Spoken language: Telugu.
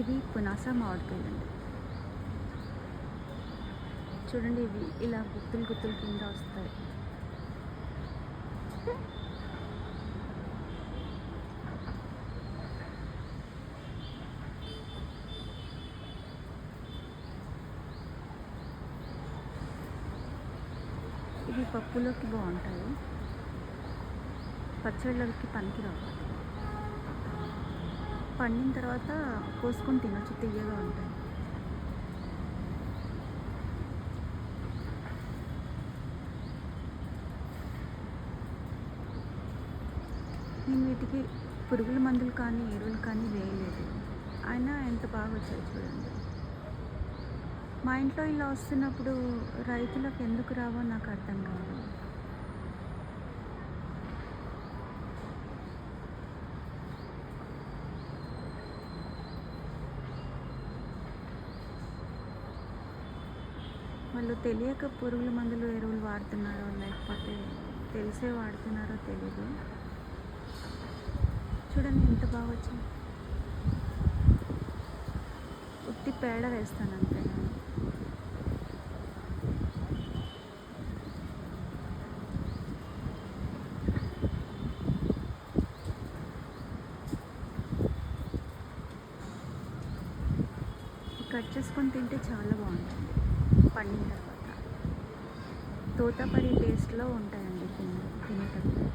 ఇవి పునాస మామిడికాయలండి. చూడండి ఇవి ఇలా గుత్తులు గుత్తులు కింద వస్తాయి. ఇవి పప్పులోకి బాగుంటాయి, పచ్చళ్ళకి పనికిరావు. పండిన తర్వాత కోసుకొని తినొచ్చు, తియ్యగా ఉంటాయి. నేను వీటికి పురుగుల మందులు కానీ ఎరువులు కానీ వేయలేదు, అయినా ఎంత బాగా వచ్చాయి చూడండి. మా ఇంట్లో ఇలా వస్తున్నప్పుడు రైతులకు ఎందుకు రావో నాకు అర్థం కాదు. వాళ్ళు తెలియక పురుగుల మందులు ఎరువులు వాడుతున్నారో లేకపోతే తెలిసే వాడుతున్నారో తెలీదు. చూడండి ఎంత బాగా వచ్చింది. ఉత్తి పేడ వేస్తాను అంతే నేను. కట్ చేసుకొని తింటే చాలా బాగుంటుంది పండిన తర్వాత. తోతాపరి టేస్ట్లో ఉంటాయండి తినేటప్పుడు.